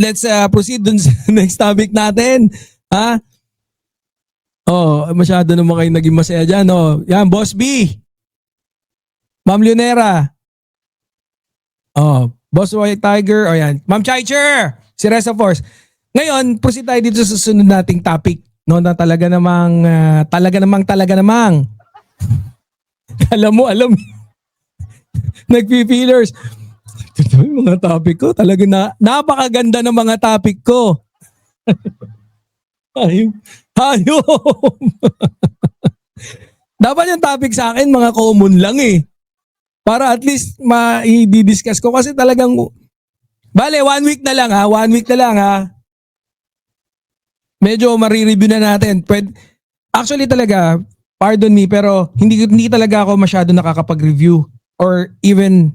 let's proceed dun sa next topic natin. Ha? Oh, masyado naman kayo naging masaya dyan. Oh. Yan, Boss B. Ma'am Leonera. Oh, Boss White Tiger. Oh, yan. Ma'am Chaicher. Si Reza Force. Ngayon, proceed tayo dito sa susunod nating topic. No, na talaga namang. Alam mo. Nagpi-feelers. Ito yung mga topic ko. Talaga napakaganda ng mga topic ko. Hayop. Dapat yung topic sa akin, mga common lang eh. Para at least ma-i-discuss ko. Kasi talagang, bale, 1 week na lang ha. 1 week na lang ha. Medyo marireview na natin. Actually talaga, pardon me, pero hindi talaga ako masyado nakakapag-review. Or even,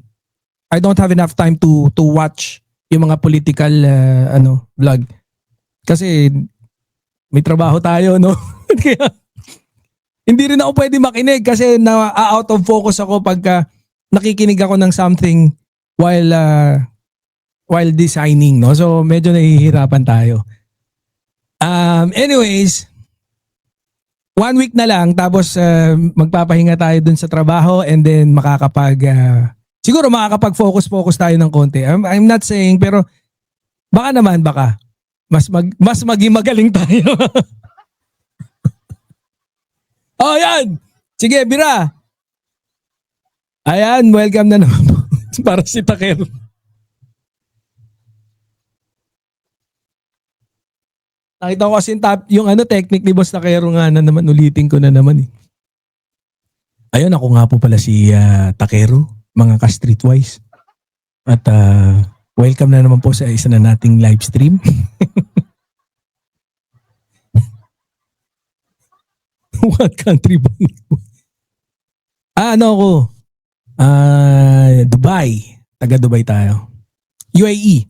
I don't have enough time to watch yung mga political vlog. Kasi may trabaho tayo, no? Kaya hindi rin ako pwede makinig kasi out of focus ako pagka nakikinig ako ng something while designing, no? So medyo nahihirapan tayo. Anyways, 1 week na lang tapos magpapahinga tayo dun sa trabaho and then siguro makakapag-focus tayo ng konti. I'm not saying pero baka mas maging magaling tayo. Oh, yan. Sige, Bira. Ayan, welcome na naman para si Taker. Nakita ko kasi yung technique ni Boss Takero nga na naman, ulitin ko na naman eh. Ayun, ako nga po pala si Takero, mga ka-streetwise. At welcome na naman po sa isa na nating live stream. What country ba? Dubai. Taga Dubai tayo. UAE.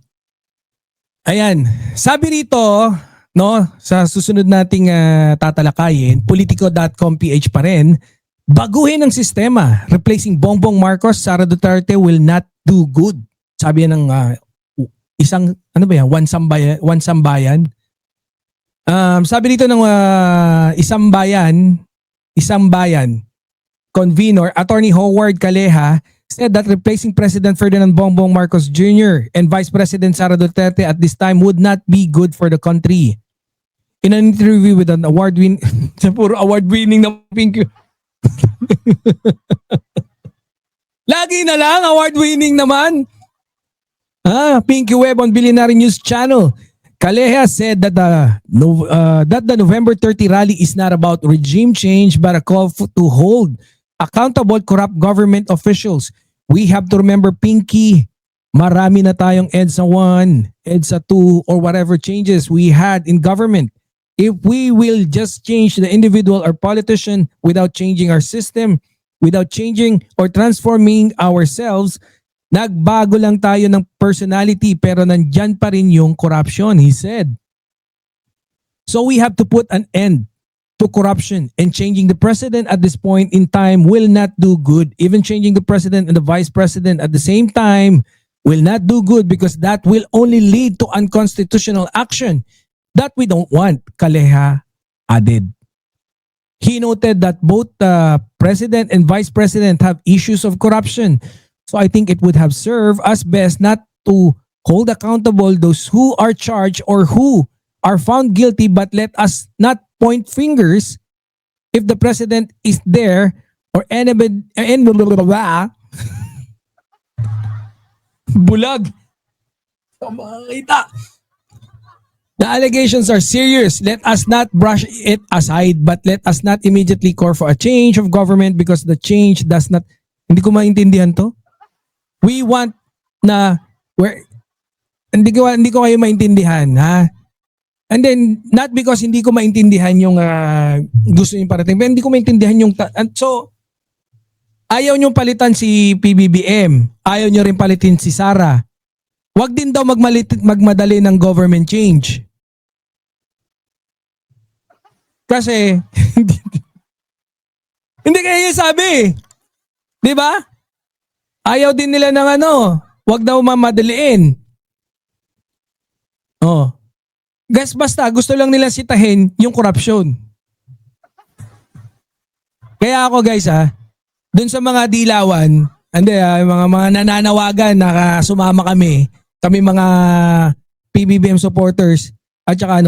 Ayan. Sabi rito, no, sa susunod nating tatalakayin, politico.com.ph pa rin, baguhin ang sistema. Replacing Bongbong Marcos, Sara Duterte will not do good. Sabi yan ng One Sambayan. Sabi dito ng isang bayan convener, Attorney Howard Caleja, said that replacing President Ferdinand Bongbong Marcos Jr. and Vice President Sara Duterte at this time would not be good for the country. In an interview with an award-winning na Pink. Lagi na lang award-winning naman. Pinky Web on Billionaire News Channel. Caleja said that the November 30 rally is not about regime change but a call to hold accountable corrupt government officials. We have to remember, Pinky, marami na tayong EDSA 1, EDSA 2, or whatever changes we had in government. If we will just change the individual or politician without changing our system, without changing or transforming ourselves, nagbago lang tayo ng personality pero nandyan pa rin yung corruption, he said. So we have to put an end to corruption, and changing the president at this point in time will not do good. Even changing the president and the vice president at the same time will not do good because that will only lead to unconstitutional action that we don't want, Caleja added. He noted that both the president and vice president have issues of corruption. So I think it would have served us best not to hold accountable those who are charged or who are found guilty, but let us not point fingers if the president is there or anybody bulag. The allegations are serious. Let us not brush it aside, but let us not immediately call for a change of government because the change does not. Hindi ko maintindihan to. We want na hindi ko kayo maintindihan, ha? And then not because hindi ko maintindihan yung gusto niyo parating, pero hindi ko maintindihan yung so ayaw niyo palitan si PBBM, ayaw niyo rin palitin si Sara. Wag din daw magmadali ng government change. Kasi hindi kayo sabi. 'Di ba? Ayaw din nila ng wag daw mamadaliin. Oh. Guys, basta gusto lang nila sitahin yung korupsyon. Kaya ako guys dun sa mga dilawan, yung mga nananawagan na sumama kami mga PBBM supporters at saka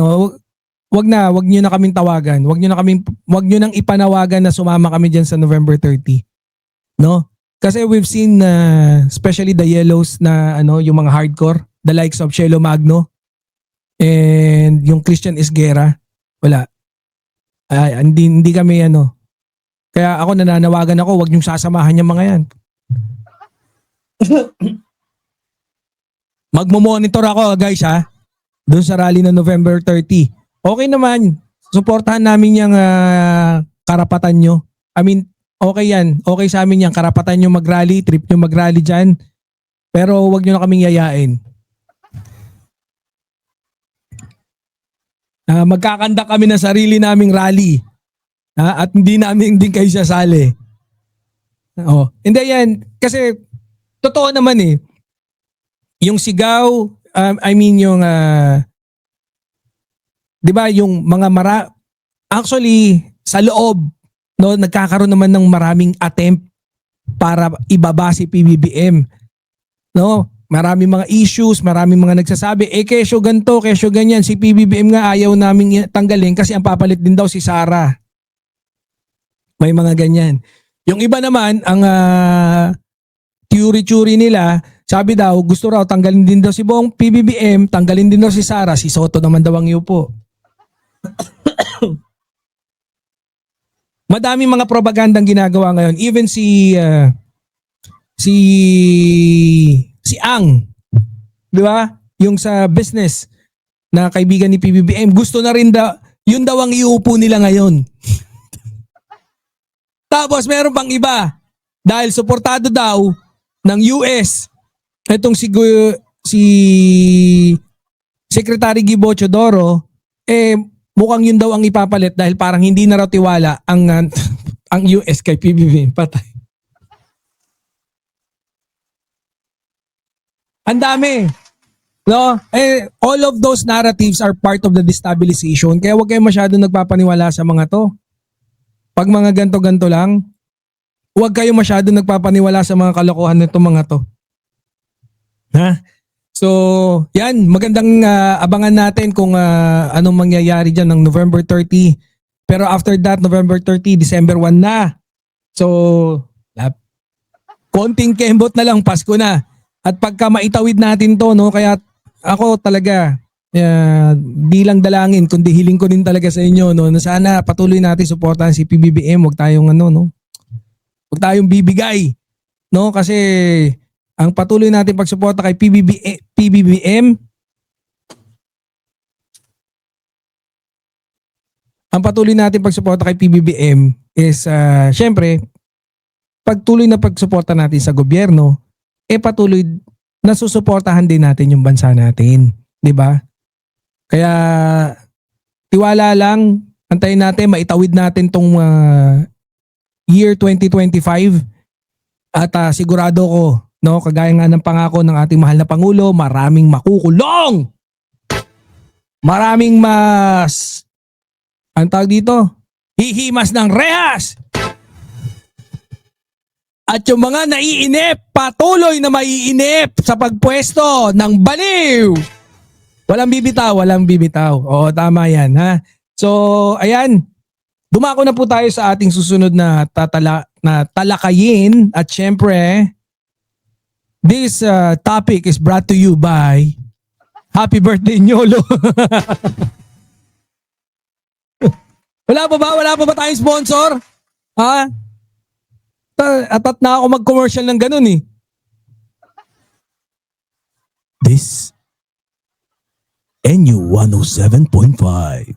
wag niyo na kaming tawagan. Wag niyo nang ipanawagan na sumama kami diyan sa November 30. No? Kasi we've seen especially the yellows na yung mga hardcore, the likes of Shelo Magno and yung Christian Esguerra. Wala. Hindi kami Kaya ako nananawagan ako, wag niyong sasamahan yung mga yan. Magmo-monitor ako guys doon sa rally na November 30. Okay naman, suportahan namin yung karapatan nyo. I mean, okay yan. Okay sa amin yan. Karapatan nyo mag-rally, trip nyo mag-rally dyan. Pero wag nyo na kaming yayain. Magkakanda kami ng sarili naming rally. At hindi namin din kayo sasali. Hindi yan. Kasi totoo naman yung sigaw, yung 'di ba yung mga actually sa loob nagkakaroon naman ng maraming attempt para ibaba si PBBM. Maraming mga issues, maraming mga nagsasabi kesyo ganto, kesyo ganyan, si PBBM nga ayaw naming tanggalin kasi ang papalit din daw si Sara. May mga ganyan. Yung iba naman ang theory nila, sabi daw gusto raw tanggalin din daw si Bong PBBM, tanggalin din daw si Sara, si Soto naman daw ang iupo. Madaming mga propagandang ginagawa ngayon. Even si Ang, di ba? Yung sa business na kaibigan ni PBBM, gusto na rin yun daw ang iupo nila ngayon. Tapos meron pang iba dahil suportado daw ng US itong si Secretary Gibo Chodoro, mukhang yun daw ang ipapalit dahil parang hindi na raw tiwala ang US kay PBBM. Patay. Ang dami. All of those narratives are part of the destabilization. Kaya huwag kayo masyadong nagpapaniwala sa mga to. Pag mga ganto-ganto lang, huwag kayo masyadong nagpapaniwala sa mga kalokohan nito mga to. So, yan, magandang abangan natin kung anong mangyayari dyan ng November 30. Pero after that, November 30, December 1 na. So, konting kembot na lang, Pasko na. At pagka maitawid natin to, kaya ako talaga, di lang dalangin, kundi hiling ko din talaga sa inyo, na sana patuloy natin suportahan si PBBM, huwag tayong huwag tayong bibigay, kasi ang patuloy natin pagsuporta kay PBBM, ang patuloy natin pagsuporta kay PBBM is syempre pagtuloy na pagsuporta natin sa gobyerno, patuloy na susuportahan din natin yung bansa natin, 'di ba? Kaya tiwala lang, antayin natin, maitawid natin tong year 2025 at sigurado ko, kagaya nga ng pangako ng ating mahal na Pangulo, maraming makukulong. Maraming ang tawag dito, hihimas ng rehas. At yung mga naiinip, patuloy na maiinip sa pagpwesto ng baliw. Walang bibitaw. Oo, tama yan. So, ayan. Dumako na po tayo sa ating susunod na talakayin. At syempre, this topic is brought to you by Happy Birthday, Nyolo. Wala pa ba tayong sponsor? Atat na ako mag-commercial ng ganun This NU 107.5.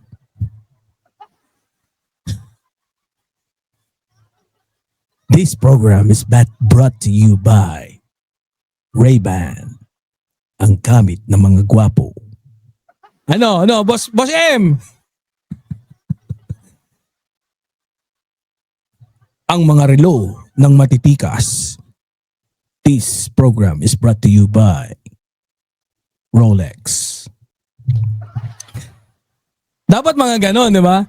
This program is brought to you by Ray-Ban, ang gamit ng mga gwapo. Boss M? Ang mga relo ng matitikas. This program is brought to you by Rolex. Dapat mga ganon, di ba?